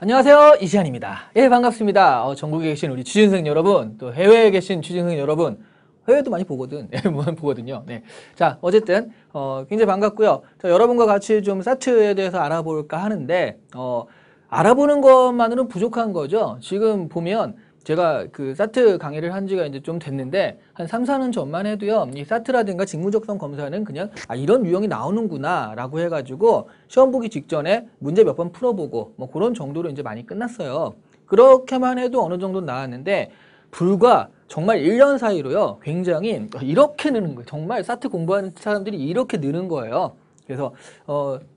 안녕하세요, 이시안입니다. 예, 반갑습니다. 전국에 계신 우리 취준생 여러분, 또 해외에 계신 취준생 여러분, 해외도 많이 보거든. 예, 보거든요. 네. 자, 어쨌든 굉장히 반갑고요. 자, 여러분과 같이 좀 사트에 대해서 알아볼까 하는데 알아보는 것만으로는 부족한 거죠. 지금 보면 제가 그 사트 강의를 한 지가 이제 좀 됐는데 한 3, 4년 전만 해도요. 이 사트라든가 직무적성 검사는 그냥 이런 유형이 나오는구나 라고 해가지고 시험 보기 직전에 문제 몇 번 풀어보고 뭐 그런 정도로 이제 많이 끝났어요. 그렇게만 해도 어느 정도 나왔는데 불과 정말 1년 사이로요. 굉장히 이렇게 느는 거예요. 정말 사트 공부하는 사람들이 이렇게 느는 거예요. 그래서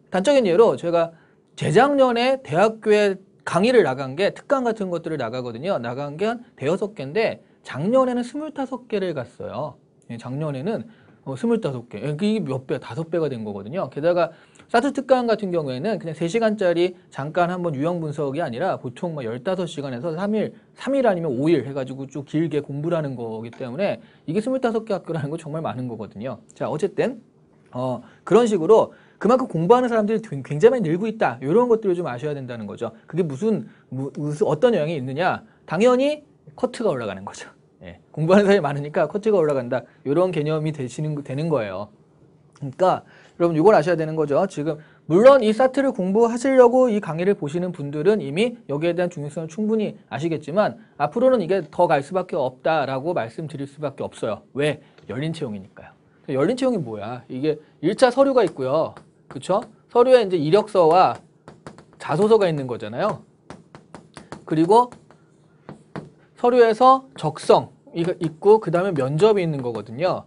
단적인 예로 제가 재작년에 대학교에 강의를 나간 게 특강 같은 것들을 나가거든요. 나간 게 한 대여섯 개인데 작년에는 25개를 갔어요. 작년에는 25개. 이게 몇 배? 5배가 된 거거든요. 게다가 사트 특강 같은 경우에는 그냥 3시간짜리 잠깐 한번 유형 분석이 아니라 보통 막 15시간에서 3일 아니면 5일 해가지고 쭉 길게 공부를 하는 거기 때문에 이게 25개 학교라는 거 정말 많은 거거든요. 자, 어쨌든 그런 식으로 그만큼 공부하는 사람들이 굉장히 많이 늘고 있다. 이런 것들을 좀 아셔야 된다는 거죠. 그게 무슨 어떤 영향이 있느냐? 당연히 커트가 올라가는 거죠. 예, 공부하는 사람이 많으니까 커트가 올라간다. 이런 개념이 되는 거예요. 그러니까 여러분 이걸 아셔야 되는 거죠. 지금 물론 이 사트를 공부하시려고 이 강의를 보시는 분들은 이미 여기에 대한 중요성을 충분히 아시겠지만 앞으로는 이게 더 갈 수밖에 없다라고 말씀드릴 수밖에 없어요. 왜? 열린 채용이니까요. 열린 채용이 뭐야? 이게 1차 서류가 있고요. 그쵸? 서류에 이제 이력서와 자소서가 있는 거잖아요. 그리고 서류에서 적성 있고 그 다음에 면접이 있는 거거든요.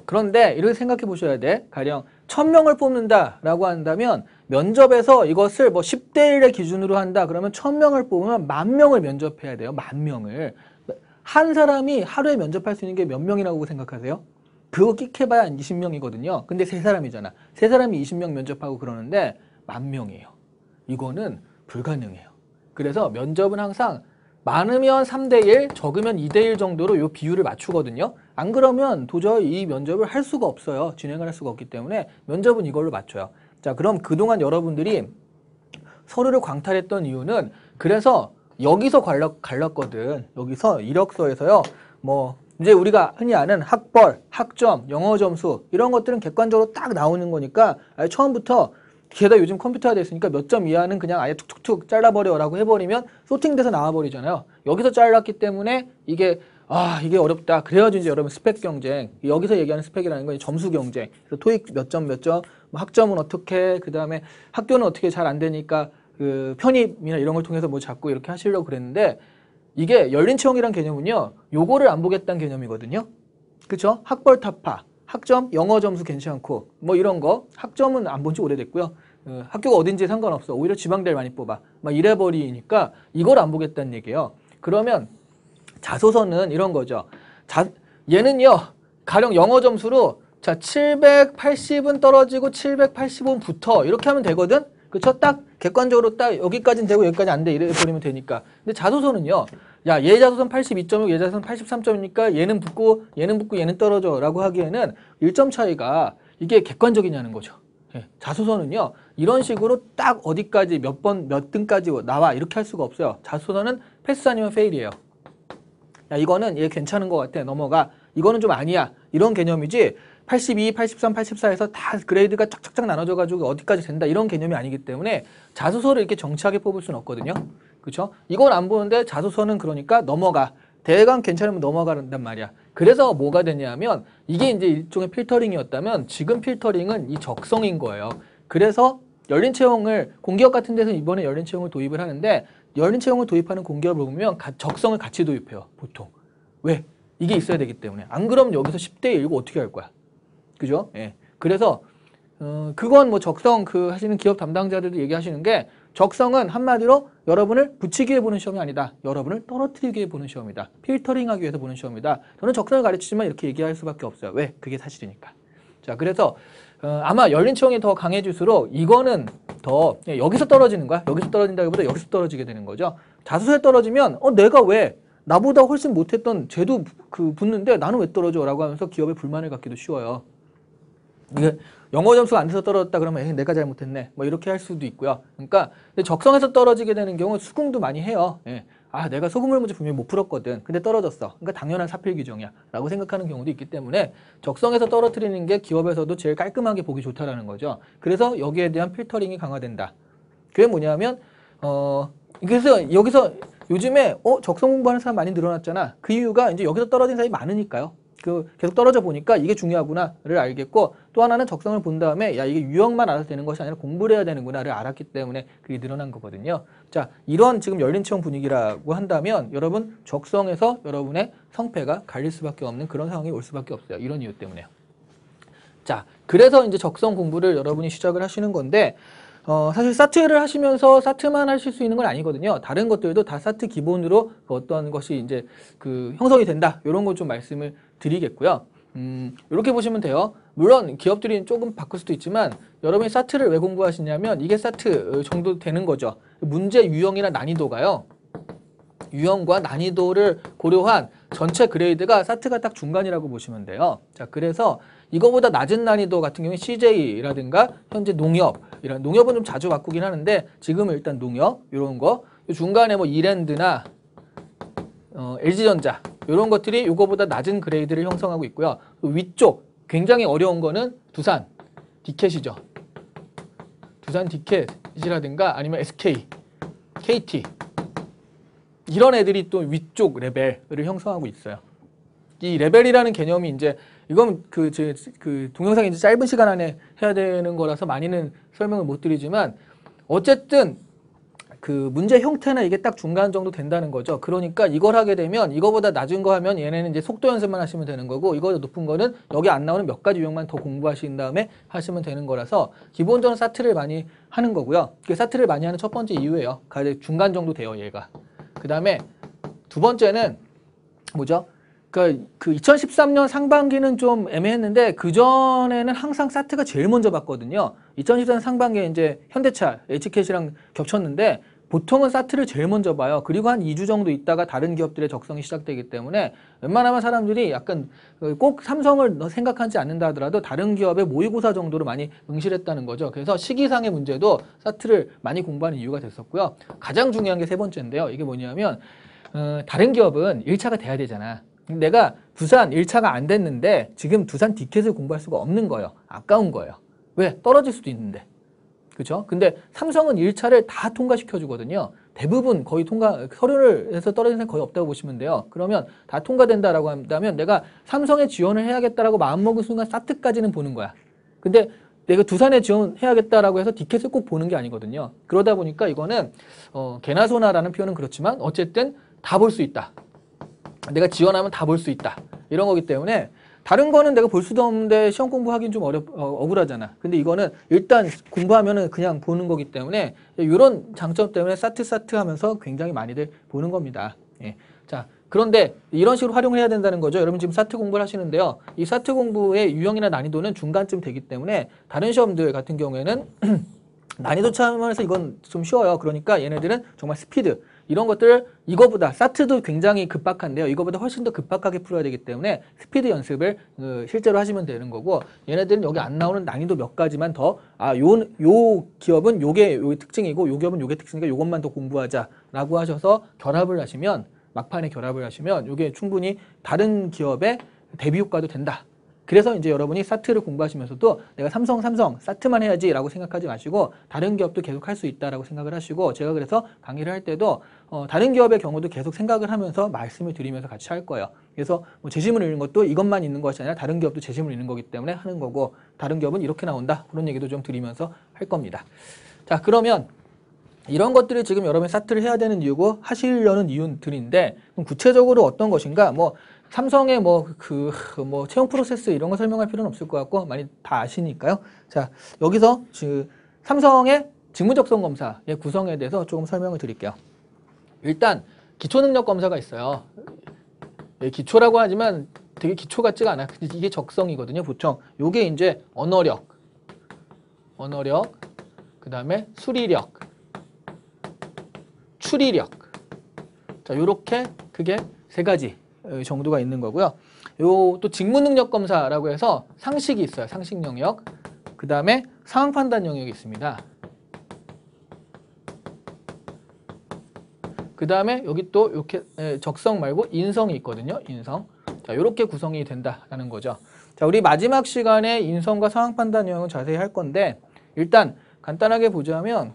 그런데 이렇게 생각해 보셔야 돼. 가령 1000명을 뽑는다라고 한다면 면접에서 이것을 뭐 10대 1의 기준으로 한다. 그러면 1000명을 뽑으면 10,000명을 면접해야 돼요. 10,000명을. 한 사람이 하루에 면접할 수 있는 게 몇 명이라고 생각하세요? 그거 끽해봐야 20명이거든요. 근데 3사람이잖아. 3사람이 20명 면접하고 그러는데 10,000명이에요. 이거는 불가능해요. 그래서 면접은 항상 많으면 3대1, 적으면 2대1 정도로 이 비율을 맞추거든요. 안 그러면 도저히 이 면접을 할 수가 없어요. 진행을 할 수가 없기 때문에 면접은 이걸로 맞춰요. 자, 그럼 그동안 여러분들이 서류를 광탈했던 이유는 그래서 여기서 갈랐거든. 여기서 이력서에서요. 뭐 이제 우리가 흔히 아는 학벌, 학점, 영어 점수 이런 것들은 객관적으로 딱 나오는 거니까 처음부터 게다가 요즘 컴퓨터가 됐으니까 몇 점 이하는 그냥 아예 툭툭툭 잘라버려라고 해버리면 소팅돼서 나와버리잖아요. 여기서 잘랐기 때문에 이게 어렵다. 그래야지 이제 여러분 스펙 경쟁. 여기서 얘기하는 스펙이라는 건 점수 경쟁. 그래서 토익 몇 점, 뭐 학점은 어떻게, 그 다음에 학교는 어떻게 잘 안 되니까 그 편입이나 이런 걸 통해서 뭐 자꾸 이렇게 하시려고 그랬는데 이게 열린 채용이란 개념은요. 요거를 안 보겠다는 개념이거든요. 그쵸? 학벌 타파, 학점, 영어 점수 괜찮고 뭐 이런 거. 학점은 안 본 지 오래됐고요. 학교가 어딘지 상관없어. 오히려 지방대를 많이 뽑아. 막 이래버리니까 이걸 안 보겠다는 얘기예요. 그러면 자소서는 이런 거죠. 얘는요. 가령 영어 점수로 자 780은 떨어지고 785는 붙어. 이렇게 하면 되거든. 그쵸? 딱 객관적으로 딱 여기까지는 되고 여기까지 안 돼. 이래 버리면 되니까. 근데 자소서는요. 야, 얘 자소서는 82점이고 얘 자소서는 83점이니까 얘는 붙고 얘는 떨어져 라고 하기에는 1점 차이가 이게 객관적이냐는 거죠. 예, 자소서는요. 이런 식으로 딱 어디까지 몇 등까지 나와 이렇게 할 수가 없어요. 자소서는 패스 아니면 페일이에요. 야, 이거는 얘 괜찮은 것 같아. 넘어가. 이거는 좀 아니야. 이런 개념이지 82, 83, 84에서 다 그레이드가 쫙쫙쫙 나눠져가지고 어디까지 된다. 이런 개념이 아니기 때문에 자소서를 이렇게 정치하게 뽑을 수는 없거든요. 그렇죠? 이건 안 보는데 자소서는 그러니까 넘어가. 대강 괜찮으면 넘어가란단 말이야. 그래서 뭐가 되냐면 이게 이제 일종의 필터링이었다면 지금 필터링은 이 적성인 거예요. 그래서 열린 채용을 공기업 같은 데서 이번에 열린 채용을 도입을 하는데 열린 채용을 도입하는 공기업을 보면 적성을 같이 도입해요. 보통. 왜? 이게 있어야 되기 때문에. 안 그러면 여기서 10대 1고 어떻게 할 거야? 그죠? 예. 그래서 그건 뭐 적성 하시는 기업 담당자들도 얘기하시는 게 적성은 한마디로 여러분을 붙이기 위해 보는 시험이 아니다. 여러분을 떨어뜨리기 위해 보는 시험이다. 필터링하기 위해서 보는 시험이다. 저는 적성을 가르치지만 이렇게 얘기할 수밖에 없어요. 왜? 그게 사실이니까. 자, 그래서 아마 열린 채용이 더 강해질수록 이거는 더 여기서 떨어지는 거야. 여기서 떨어진다기보다 여기서 떨어지게 되는 거죠. 자소서에 떨어지면 내가 왜 나보다 훨씬 못했던 쟤도 붙는데 나는 왜 떨어져? 라고 하면서 기업에 불만을 갖기도 쉬워요. 이게 영어 점수가 안 돼서 떨어졌다 그러면 에이, 내가 잘못했네. 뭐 이렇게 할 수도 있고요. 그러니까 근데 적성에서 떨어지게 되는 경우 수긍도 많이 해요. 예. 아, 내가 소금물 문제 분명히 못 풀었거든. 근데 떨어졌어. 그러니까 당연한 사필 규정이야. 라고 생각하는 경우도 있기 때문에 적성에서 떨어뜨리는 게 기업에서도 제일 깔끔하게 보기 좋다라는 거죠. 그래서 여기에 대한 필터링이 강화된다. 그게 뭐냐면 그래서 여기서 요즘에 적성 공부하는 사람 많이 늘어났잖아. 그 이유가 이제 여기서 떨어진 사람이 많으니까요. 계속 떨어져 보니까 이게 중요하구나를 알겠고, 또 하나는 적성을 본 다음에 야, 이게 유형만 알아서 되는 것이 아니라 공부를 해야 되는구나를 알았기 때문에 그게 늘어난 거거든요. 자, 이런 지금 열린 채용 분위기라고 한다면 여러분 적성에서 여러분의 성패가 갈릴 수밖에 없는 그런 상황이 올 수밖에 없어요. 이런 이유 때문에요. 자, 그래서 이제 적성 공부를 여러분이 시작을 하시는 건데, 사실 사트를 하시면서 사트만 하실 수 있는 건 아니거든요. 다른 것들도 다 사트 기본으로 어떤 것이 이제 형성이 된다. 이런 거 좀 말씀을 드리겠고요. 이렇게 보시면 돼요. 물론 기업들이 조금 바꿀 수도 있지만 여러분이 사트를 왜 공부하시냐면 이게 사트 정도 되는 거죠. 문제 유형이나 난이도가요. 유형과 난이도를 고려한 전체 그레이드가 사트가 딱 중간이라고 보시면 돼요. 자, 그래서 이거보다 낮은 난이도 같은 경우에 CJ라든가 현재 농협, 이런 농협은 좀 자주 바꾸긴 하는데 지금은 일단 농협 이런 거, 중간에 뭐 이랜드나 LG전자 이런 것들이 이거보다 낮은 그레이드를 형성하고 있고요. 위쪽 굉장히 어려운 거는 두산 디켓이죠. 두산 디켓이라든가 아니면 SK, KT 이런 애들이 또 위쪽 레벨을 형성하고 있어요. 이 레벨이라는 개념이 이제 이건 그 동영상이 이제 짧은 시간 안에 해야 되는 거라서 많이는 설명을 못 드리지만 어쨌든 그 문제 형태나 이게 딱 중간 정도 된다는 거죠. 그러니까 이걸 하게 되면 이거보다 낮은 거 하면 얘네는 이제 속도 연습만 하시면 되는 거고, 이거보다 높은 거는 여기 안 나오는 몇 가지 유형만 더 공부하신 다음에 하시면 되는 거라서 기본적으로 사트를 많이 하는 거고요. 그 사트를 많이 하는 첫 번째 이유예요. 가장 중간 정도 돼요, 얘가. 그 다음에 두 번째는 뭐죠? 그 2013년 상반기는 좀 애매했는데 그 전에는 항상 사트가 제일 먼저 봤거든요. 2014년 상반기에 이제 현대차, HKC랑 겹쳤는데 보통은 사트를 제일 먼저 봐요. 그리고 한 2주 정도 있다가 다른 기업들의 적성이 시작되기 때문에 웬만하면 사람들이 약간 꼭 삼성을 생각하지 않는다 하더라도 다른 기업의 모의고사 정도로 많이 응시했다는 거죠. 그래서 시기상의 문제도 사트를 많이 공부하는 이유가 됐었고요. 가장 중요한 게 세 번째인데요. 이게 뭐냐면 다른 기업은 1차가 돼야 되잖아. 내가 두산 1차가 안 됐는데 지금 두산 디켓을 공부할 수가 없는 거예요. 아까운 거예요. 왜? 떨어질 수도 있는데. 그렇죠? 근데 삼성은 1차를 다 통과시켜 주거든요. 대부분 거의 서류를 해서 떨어진 사람이 거의 없다고 보시면 돼요. 그러면 다 통과된다라고 한다면 내가 삼성에 지원을 해야겠다라고 마음먹은 순간 사트까지는 보는 거야. 근데 내가 두산에 지원해야겠다라고 해서 디켓을 꼭 보는 게 아니거든요. 그러다 보니까 이거는 개나 소나라는 표현은 그렇지만 어쨌든 다 볼 수 있다. 내가 지원하면 다 볼 수 있다. 이런 거기 때문에 다른 거는 내가 볼 수도 없는데 시험 공부하기는 좀 억울하잖아. 근데 이거는 일단 공부하면은 그냥 보는 거기 때문에 이런 장점 때문에 사트 하면서 굉장히 많이들 보는 겁니다. 예. 자, 그런데 이런 식으로 활용을 해야 된다는 거죠. 여러분 지금 사트 공부를 하시는데요. 이 사트 공부의 유형이나 난이도는 중간쯤 되기 때문에 다른 시험들 같은 경우에는 난이도 차원에서 이건 좀 쉬워요. 그러니까 얘네들은 정말 스피드 이런 것들 이거보다 사트도 굉장히 급박한데요. 이거보다 훨씬 더 급박하게 풀어야 되기 때문에 스피드 연습을 실제로 하시면 되는 거고, 얘네들은 여기 안 나오는 난이도 몇 가지만 더 요 기업은 요게 특징이고 요 기업은 요게 특징이니까 요것만 더 공부하자라고 하셔서 막판에 결합을 하시면 요게 충분히 다른 기업의 대비 효과도 된다. 그래서 이제 여러분이 사트를 공부하시면서도 내가 삼성 사트만 해야지라고 생각하지 마시고 다른 기업도 계속 할 수 있다라고 생각을 하시고, 제가 그래서 강의를 할 때도 다른 기업의 경우도 계속 생각을 하면서 말씀을 드리면서 같이 할 거예요. 그래서 뭐 재시문 읽는 것도 이것만 있는 것이 아니라 다른 기업도 재시문 읽는 거기 때문에 하는 거고, 다른 기업은 이렇게 나온다 그런 얘기도 좀 드리면서 할 겁니다. 자, 그러면 이런 것들이 지금 여러분이 사트를 해야 되는 이유고 하시려는 이유들인데, 그럼 구체적으로 어떤 것인가? 뭐 삼성의 채용 프로세스 이런 거 설명할 필요는 없을 것 같고 많이 다 아시니까요. 자, 여기서 삼성의 직무적성 검사의 구성에 대해서 조금 설명을 드릴게요. 일단 기초능력 검사가 있어요. 예, 기초라고 하지만 되게 기초 같지가 않아. 이게 적성이거든요. 보통 요게 이제 언어력, 그 다음에 수리력, 추리력. 자, 요렇게 그게 세 가지 정도가 있는 거고요. 요 또 직무능력 검사라고 해서 상식이 있어요. 상식 영역. 그 다음에 상황 판단 영역이 있습니다. 그 다음에 여기 또 이렇게 적성 말고 인성이 있거든요. 인성. 자, 이렇게 구성이 된다라는 거죠. 자, 우리 마지막 시간에 인성과 상황 판단 영역은 자세히 할 건데 일단 간단하게 보자면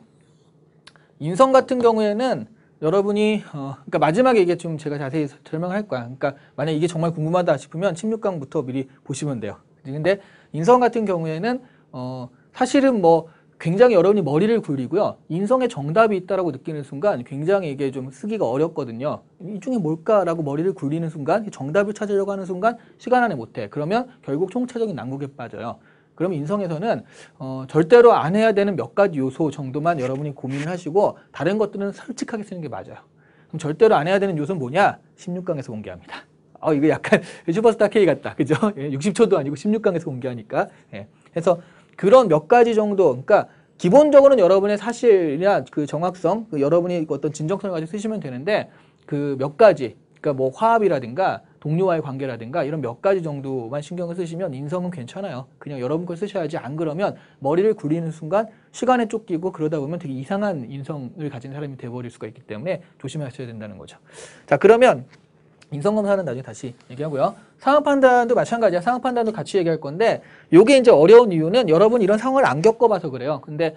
인성 같은 경우에는 여러분이 그러니까 마지막에 이게 좀 제가 자세히 설명할 거야. 그러니까 만약 이게 정말 궁금하다 싶으면 16강부터 미리 보시면 돼요. 근데 인성 같은 경우에는 사실은 뭐 굉장히 여러분이 머리를 굴리고요. 인성에 정답이 있다라고 느끼는 순간 굉장히 이게 좀 쓰기가 어렵거든요. 이 중에 뭘까라고 머리를 굴리는 순간 정답을 찾으려고 하는 순간 시간 안에 못해. 그러면 결국 총체적인 난국에 빠져요. 그럼 인성에서는 절대로 안 해야 되는 몇 가지 요소 정도만 여러분이 고민을 하시고 다른 것들은 솔직하게 쓰는 게 맞아요. 그럼 절대로 안 해야 되는 요소는 뭐냐? 16강에서 공개합니다. 이거 약간 슈퍼스타 K 같다. 그죠? 60초도 아니고 16강에서 공개하니까. 예. 그래서 그런 몇 가지 정도, 그러니까 기본적으로는 여러분의 사실이나 그 정확성, 여러분이 어떤 진정성을 가지고 쓰시면 되는데 그 몇 가지, 그러니까 뭐 화합이라든가 동료와의 관계라든가 이런 몇 가지 정도만 신경을 쓰시면 인성은 괜찮아요. 그냥 여러분 걸 쓰셔야지. 안 그러면 머리를 굴리는 순간 시간에 쫓기고 그러다 보면 되게 이상한 인성을 가진 사람이 돼버릴 수가 있기 때문에 조심하셔야 된다는 거죠. 자, 그러면 인성검사는 나중에 다시 얘기하고요. 상황 판단도 마찬가지야. 상황 판단도 같이 얘기할 건데 요게 이제 어려운 이유는 여러분 이런 상황을 안 겪어봐서 그래요. 근데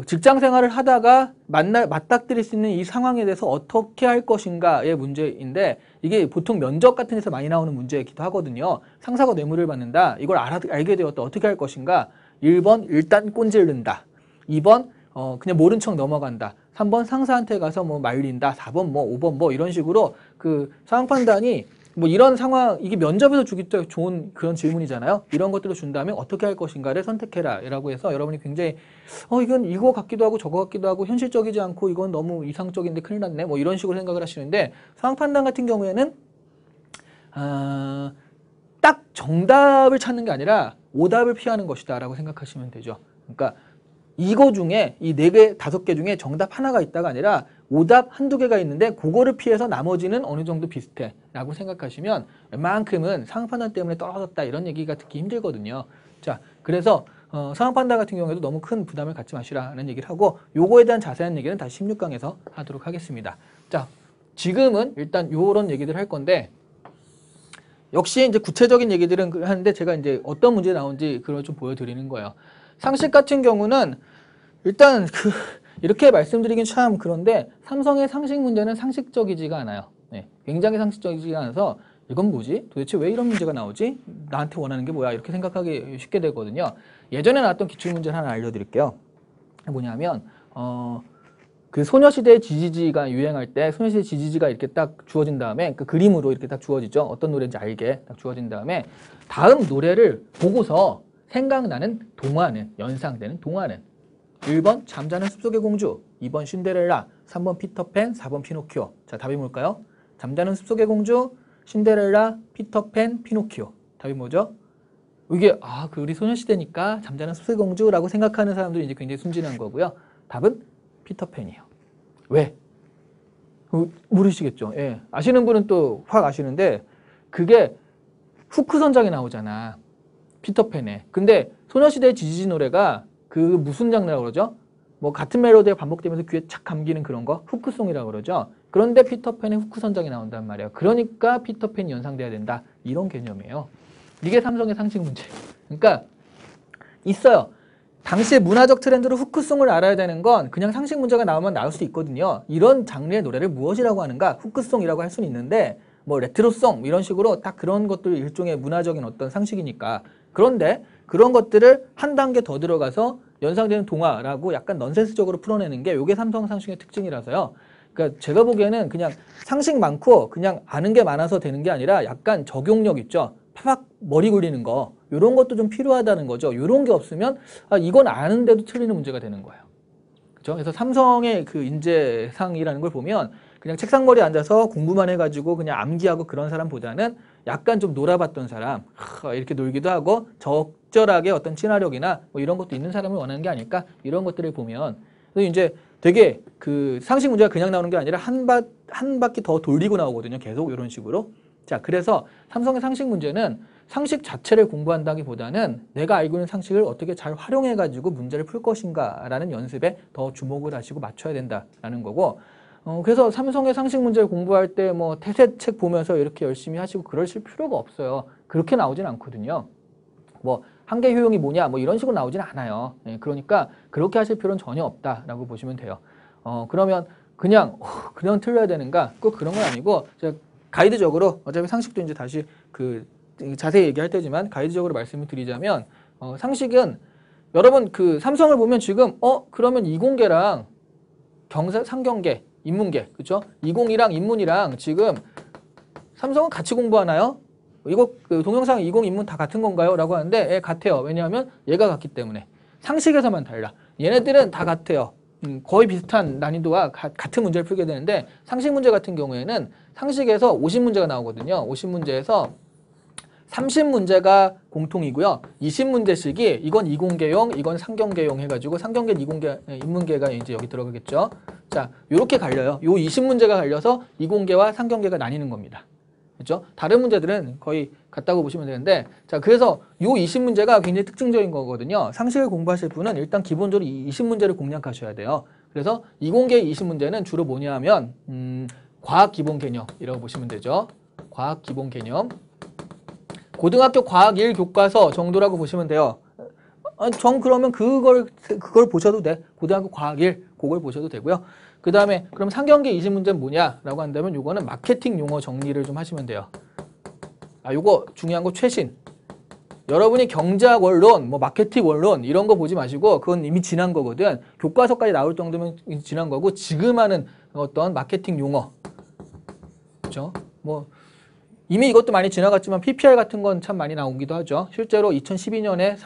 직장 생활을 하다가 맞닥뜨릴 수 있는 이 상황에 대해서 어떻게 할 것인가의 문제인데 이게 보통 면접 같은 데서 많이 나오는 문제이기도 하거든요. 상사가 뇌물을 받는다. 이걸 알게 되었다. 어떻게 할 것인가? 1번 일단 꼰질른다. 2번 그냥 모른 척 넘어간다. 3번 상사한테 가서 뭐 말린다. 4번 뭐 5번 뭐 이런 식으로 그 상황 판단이 뭐 이런 상황, 이게 면접에서 주기 좋은 그런 질문이잖아요. 이런 것들을 준다면 어떻게 할 것인가를 선택해라 라고 해서 여러분이 굉장히 이건 이거 같기도 하고 저거 같기도 하고 현실적이지 않고 이건 너무 이상적인데 큰일 났네 뭐 이런 식으로 생각을 하시는데 상황 판단 같은 경우에는 딱 정답을 찾는 게 아니라 오답을 피하는 것이다 라고 생각하시면 되죠. 그러니까 이거 중에 이 4개, 5개 중에 정답 하나가 있다가 아니라 오답 한두 개가 있는데 그거를 피해서 나머지는 어느 정도 비슷해 라고 생각하시면 웬만큼은 상황 판단 때문에 떨어졌다 이런 얘기가 듣기 힘들거든요. 자, 그래서 상황 판단 같은 경우에도 너무 큰 부담을 갖지 마시라는 얘기를 하고 요거에 대한 자세한 얘기는 다시 16강에서 하도록 하겠습니다. 자, 지금은 일단 요런 얘기들 할 건데 역시 이제 구체적인 얘기들은 하는데 제가 이제 어떤 문제 나온지 그걸 좀 보여드리는 거예요. 상식 같은 경우는 일단 이렇게 말씀드리긴 참 그런데 삼성의 상식 문제는 상식적이지가 않아요. 네, 굉장히 상식적이지가 않아서 이건 뭐지? 도대체 왜 이런 문제가 나오지? 나한테 원하는 게 뭐야? 이렇게 생각하기 쉽게 되거든요. 예전에 나왔던 기출문제를 하나 알려드릴게요. 뭐냐면 그 소녀시대 지지지가 유행할 때 소녀시대 지지지가 이렇게 딱 주어진 다음에 그 그림으로 이렇게 딱 주어지죠. 어떤 노래인지 알게 딱 주어진 다음에 다음 노래를 보고서 생각나는 동화는, 연상되는 동화는 1번 잠자는 숲속의 공주, 2번 신데렐라, 3번 피터팬, 4번 피노키오. 자, 답이 뭘까요? 잠자는 숲속의 공주, 신데렐라, 피터팬, 피노키오. 답이 뭐죠? 이게 그 우리 소녀시대니까 잠자는 숲속의 공주라고 생각하는 사람들이 이제 굉장히 순진한 거고요. 답은 피터팬이에요. 왜? 모르시겠죠? 예. 아시는 분은 또 확 아시는데 그게 후크 선장에 나오잖아. 피터팬에. 근데 소녀시대의 지지지 노래가 그 무슨 장르라고 그러죠? 뭐 같은 멜로디가 반복되면서 귀에 착 감기는 그런 거 후크송이라고 그러죠. 그런데 피터팬의 후크 선장이 나온단 말이에요. 그러니까 피터팬이 연상돼야 된다. 이런 개념이에요. 이게 삼성의 상식 문제. 그러니까 있어요. 당시의 문화적 트렌드로 후크송을 알아야 되는 건 그냥 상식 문제가 나오면 나올 수 있거든요. 이런 장르의 노래를 무엇이라고 하는가? 후크송이라고 할 수는 있는데 뭐 레트로송 이런 식으로 딱 그런 것들 일종의 문화적인 어떤 상식이니까. 그런데 그런 것들을 한 단계 더 들어가서 연상되는 동화라고 약간 넌센스적으로 풀어내는 게 이게 삼성 상식의 특징이라서요. 그러니까 제가 보기에는 그냥 상식 많고 그냥 아는 게 많아서 되는 게 아니라 약간 적용력 있죠. 파박 머리 굴리는 거 이런 것도 좀 필요하다는 거죠. 이런 게 없으면 이건 아는데도 틀리는 문제가 되는 거예요. 그렇죠? 그래서 삼성의 그 인재상이라는 걸 보면 그냥 책상머리에 앉아서 공부만 해가지고 그냥 암기하고 그런 사람보다는 약간 좀 놀아봤던 사람, 이렇게 놀기도 하고 적절하게 어떤 친화력이나 뭐 이런 것도 있는 사람을 원하는 게 아닐까 이런 것들을 보면 이제 되게 그 상식 문제가 그냥 나오는 게 아니라 한 바퀴 더 돌리고 나오거든요. 계속 이런 식으로. 자, 그래서 삼성의 상식 문제는 상식 자체를 공부한다기보다는 내가 알고 있는 상식을 어떻게 잘 활용해가지고 문제를 풀 것인가라는 연습에 더 주목을 하시고 맞춰야 된다라는 거고, 그래서 삼성의 상식 문제를 공부할 때 뭐 태세책 보면서 이렇게 열심히 하시고 그러실 필요가 없어요. 그렇게 나오진 않거든요. 뭐 한계 효용이 뭐냐 뭐 이런 식으로 나오진 않아요. 예, 그러니까 그렇게 하실 필요는 전혀 없다라고 보시면 돼요. 그러면 그냥 틀려야 되는가? 꼭 그런 건 아니고 제가 가이드적으로 어차피 상식도 이제 다시 자세히 얘기할 때지만 가이드적으로 말씀을 드리자면 상식은 여러분 그 삼성을 보면 지금 그러면 이공계랑 상경계, 인문계 그렇죠? 이공이랑 인문이랑 지금 삼성은 같이 공부하나요? 이거 그 동영상 이공 인문 다 같은 건가요? 라고 하는데 예, 같아요. 왜냐하면 얘가 같기 때문에 상식에서만 달라. 얘네들은 다 같아요. 거의 비슷한 난이도와 같은 문제를 풀게 되는데 상식 문제 같은 경우에는 상식에서 50문제가 나오거든요. 50문제에서 30문제가 공통이고요. 20문제씩이 이건 이공계용, 이건 상경계용 해가지고 상경계, 이공계, 인문계가 이제 여기 들어가겠죠. 자, 요렇게 갈려요. 요 20문제가 갈려서 이공계와 상경계가 나뉘는 겁니다. 그렇죠? 다른 문제들은 거의 같다고 보시면 되는데, 자, 그래서 요 20문제가 굉장히 특징적인 거거든요. 상식을 공부하실 분은 일단 기본적으로 이 20문제를 공략하셔야 돼요. 그래서 이공계 20문제는 주로 뭐냐 하면 과학 기본 개념이라고 보시면 되죠. 과학 기본 개념. 고등학교 과학 1 교과서 정도라고 보시면 돼요. 그러면 그걸 보셔도 돼. 고등학교 과학 1 그걸 보셔도 되고요. 그 다음에 그럼 상경계 20문제는 뭐냐라고 한다면 요거는 마케팅 용어 정리를 좀 하시면 돼요. 요거 중요한 거 최신. 여러분이 경제학 원론, 뭐 마케팅 원론 이런 거 보지 마시고 그건 이미 지난 거거든. 교과서까지 나올 정도면 지난 거고 지금 하는 어떤 마케팅 용어. 그렇죠? 뭐 이미 이것도 많이 지나갔지만 PPL 같은 건 참 많이 나오기도 하죠. 실제로 2012년에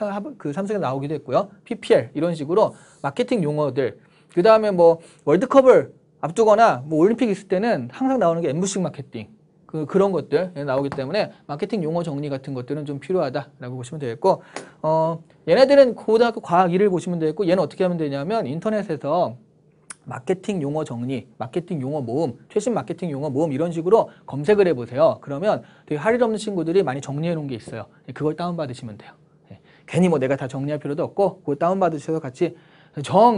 삼성에 나오기도 했고요. PPL 이런 식으로 마케팅 용어들. 그 다음에 뭐 월드컵을 앞두거나 뭐 올림픽 있을 때는 항상 나오는 게 엠부식 마케팅. 그런 것들 나오기 때문에 마케팅 용어 정리 같은 것들은 좀 필요하다라고 보시면 되겠고, 얘네들은 고등학교 과학 1을 보시면 되겠고, 얘는 어떻게 하면 되냐면 인터넷에서 마케팅 용어 정리, 마케팅 용어 모음, 최신 마케팅 용어 모음 이런 식으로 검색을 해보세요. 그러면 되게 할 일 없는 친구들이 많이 정리해 놓은 게 있어요. 그걸 다운받으시면 돼요. 괜히 뭐 내가 다 정리할 필요도 없고 그걸 다운받으셔서 같이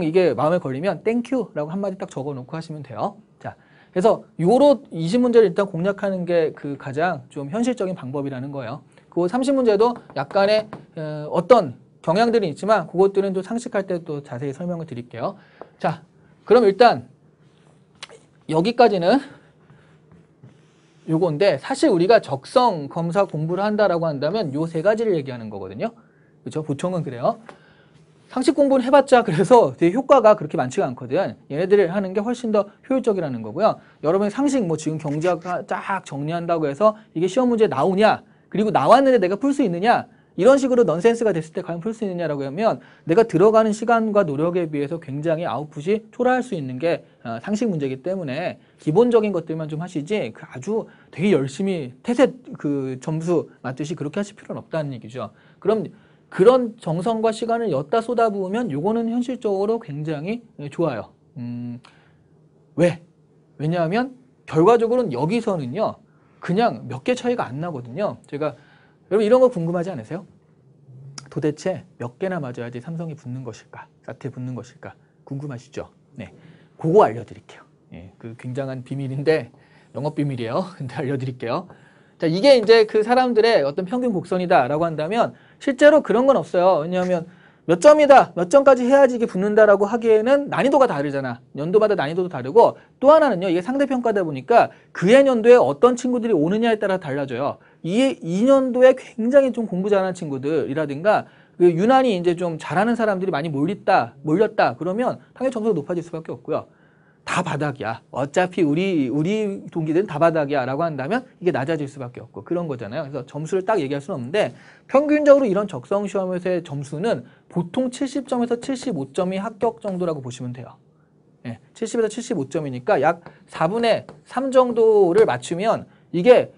이게 마음에 걸리면 땡큐라고 한마디 딱 적어놓고 하시면 돼요. 자, 그래서 요로 20문제를 일단 공략하는 게 그 가장 좀 현실적인 방법이라는 거예요. 그 30문제도 약간의 어떤 경향들이 있지만 그것들은 또 상식할 때 또 자세히 설명을 드릴게요. 자, 그럼 일단 여기까지는 요건데 사실 우리가 적성 검사 공부를 한다라고 한다면 요 세 가지를 얘기하는 거거든요. 그렇죠? 보통은 그래요. 상식 공부는 해봤자 그래서 되게 효과가 그렇게 많지가 않거든. 얘네들을 하는 게 훨씬 더 효율적이라는 거고요. 여러분의 상식 뭐 지금 경제학 쫙 정리한다고 해서 이게 시험 문제에 나오냐, 그리고 나왔는데 내가 풀 수 있느냐, 이런 식으로 넌센스가 됐을 때 과연 풀 수 있느냐라고 하면 내가 들어가는 시간과 노력에 비해서 굉장히 아웃풋이 초라할 수 있는 게 상식 문제이기 때문에 기본적인 것들만 좀 하시지 아주 되게 열심히 태세 점수 맞듯이 그렇게 하실 필요는 없다는 얘기죠. 그럼 그런 정성과 시간을 엿다 쏟아부으면 요거는 현실적으로 굉장히 좋아요. 왜냐하면 결과적으로는 여기서는요. 그냥 몇 개 차이가 안 나거든요. 여러분 이런 거 궁금하지 않으세요? 도대체 몇 개나 맞아야지 삼성이 붙는 것일까? 사태에 붙는 것일까? 궁금하시죠? 네, 그거 알려드릴게요. 예, 그 굉장한 비밀인데 영업 비밀이에요. 근데 알려드릴게요. 자, 이게 이제 그 사람들의 어떤 평균 곡선이다라고 한다면 실제로 그런 건 없어요. 왜냐하면 몇 점이다, 몇 점까지 해야지 이게 붙는다라고 하기에는 난이도가 다르잖아. 연도마다 난이도도 다르고 또 하나는요. 이게 상대평가다 보니까 그해 년도에 어떤 친구들이 오느냐에 따라 달라져요. 이 2년도에 굉장히 좀 공부 잘하는 친구들이라든가 유난히 이제 좀 잘하는 사람들이 많이 몰렸다. 그러면 당연히 점수가 높아질 수밖에 없고요. 다 바닥이야. 어차피 우리 동기들은 다 바닥이야 라고 한다면 이게 낮아질 수밖에 없고 그런 거잖아요. 그래서 점수를 딱 얘기할 수는 없는데 평균적으로 이런 적성 시험에서의 점수는 보통 70점에서 75점이 합격 정도라고 보시면 돼요. 네, 70에서 75점이니까 약 4분의 3 정도를 맞추면 이게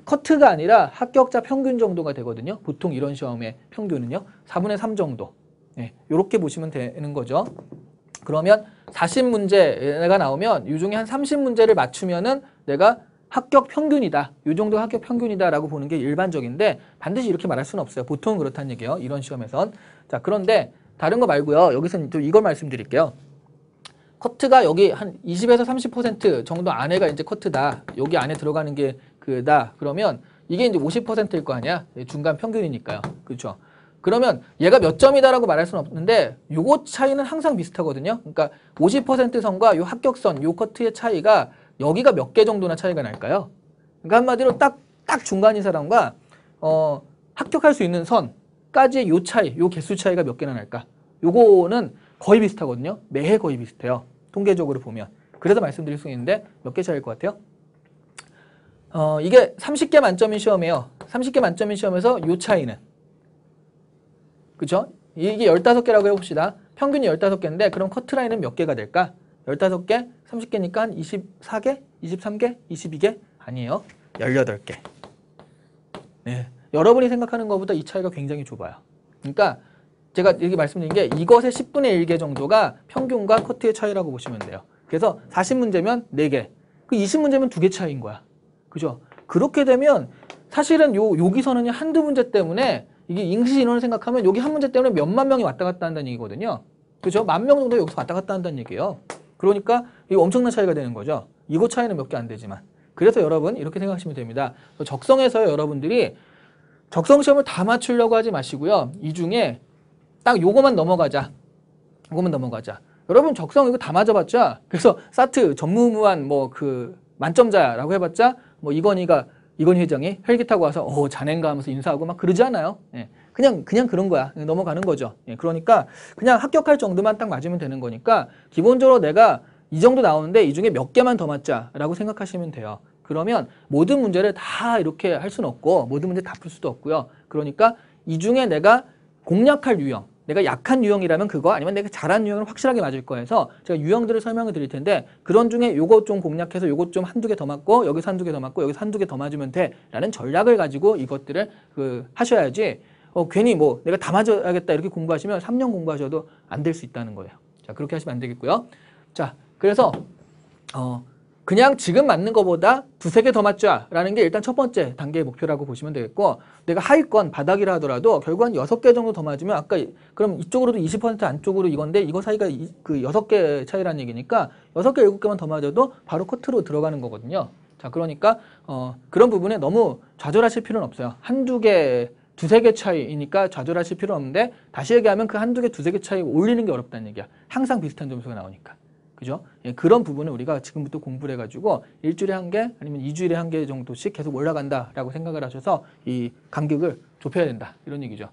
커트가 아니라 합격자 평균 정도가 되거든요. 보통 이런 시험의 평균은요. 4분의 3 정도. 네, 이렇게 보시면 되는 거죠. 그러면 40문제가 나오면 이 중에 한 30문제를 맞추면은 내가 합격 평균이다. 이 정도 합격 평균이다라고 보는 게 일반적인데 반드시 이렇게 말할 수는 없어요. 보통은 그렇다는 얘기예요. 이런 시험에선. 자, 그런데 다른 거 말고요. 여기서는 또 이걸 말씀드릴게요. 커트가 여기 한 20에서 30% 정도 안에가 이제 커트다. 여기 안에 들어가는 게 그다. 그러면 이게 이제 50%일 거 아니야? 중간 평균이니까요. 그렇죠? 그러면 얘가 몇 점이다라고 말할 수는 없는데 요거 차이는 항상 비슷하거든요. 그러니까 50% 선과 요 합격선, 요 커트의 차이가 여기가 몇 개 정도나 차이가 날까요? 그러니까 한마디로 딱 중간인 사람과 합격할 수 있는 선까지의 요 차이, 요 개수 차이가 몇 개나 날까? 요거는 거의 비슷하거든요. 매해 거의 비슷해요. 통계적으로 보면. 그래서 말씀드릴 수 있는데 몇 개 차이일 것 같아요? 이게 30개 만점인 시험이에요. 30개 만점인 시험에서 요 차이는. 그죠? 이게 15개라고 해봅시다. 평균이 15개인데 그럼 커트라인은 몇 개가 될까? 15개, 30개니까 한 24개, 23개, 22개? 아니에요. 18개. 네. 여러분이 생각하는 것보다 이 차이가 굉장히 좁아요. 그러니까 제가 이렇게 말씀드린 게 이것의 10분의 1개 정도가 평균과 커트의 차이라고 보시면 돼요. 그래서 40문제면 4개, 그 20문제면 2개 차이인 거야. 그죠? 그렇게 되면 사실은 여기서는 한두 문제 때문에 이게 ing시 인원을 생각하면 여기 한 문제 때문에 몇만 명이 왔다 갔다 한다는 얘기거든요. 그죠? 10,000명 정도 여기서 왔다 갔다 한다는 얘기예요. 그러니까 이거 엄청난 차이가 되는 거죠. 이거 차이는 몇 개 안 되지만. 그래서 여러분 이렇게 생각하시면 됩니다. 적성에서 여러분들이 적성 시험을 다 맞추려고 하지 마시고요. 이 중에 딱 요거만 넘어가자. 요거만 넘어가자. 여러분 적성 이거 다 맞아봤죠? 그래서 사트 전무후무한 뭐 그 만점자라고 해봤자 뭐 이건희 회장이 헬기 타고 와서 자넨가 하면서 인사하고 막 그러지 않아요. 예. 그냥 그런 거야. 넘어가는 거죠. 예. 그러니까 그냥 합격할 정도만 딱 맞으면 되는 거니까 기본적으로 내가 이 정도 나오는데 이 중에 몇 개만 더 맞자라고 생각하시면 돼요. 그러면 모든 문제를 다 이렇게 할 수는 없고 모든 문제 다 풀 수도 없고요. 그러니까 이 중에 내가 공략할 유형, 내가 약한 유형이라면 그거 아니면 내가 잘하는 유형을 확실하게 맞을 거야 해서 제가 유형들을 설명을 드릴 텐데 그런 중에 요것 좀 공략해서 요것 좀 한두 개 더 맞고 여기서 한두 개 더 맞고 여기서 한두 개 더 맞으면 돼 라는 전략을 가지고 이것들을 하셔야지 괜히 뭐 내가 다 맞아야겠다 이렇게 공부하시면 3년 공부하셔도 안 될 수 있다는 거예요. 자, 그렇게 하시면 안 되겠고요. 자, 그래서 그냥 지금 맞는 것보다 2-3개 더 맞자라는 게 일단 첫 번째 단계의 목표라고 보시면 되겠고 내가 하위권 바닥이라 하더라도 결국 한 6개 정도 더 맞으면 아까 그럼 이쪽으로도 20% 안쪽으로 이건데 이거 사이가 그 6개 차이라는 얘기니까 6개, 7개만 더 맞아도 바로 커트로 들어가는 거거든요. 자, 그러니까 그런 부분에 너무 좌절하실 필요는 없어요. 한두 개, 2-3개 차이니까 좌절하실 필요는 없는데 다시 얘기하면 그 한두 개, 2-3개 차이 올리는 게 어렵다는 얘기야. 항상 비슷한 점수가 나오니까. 그죠? 예, 그런 부분을 우리가 지금부터 공부를 해가지고 일주일에 1개 아니면 2주일에 1개 정도씩 계속 올라간다라고 생각을 하셔서 이 간격을 좁혀야 된다. 이런 얘기죠.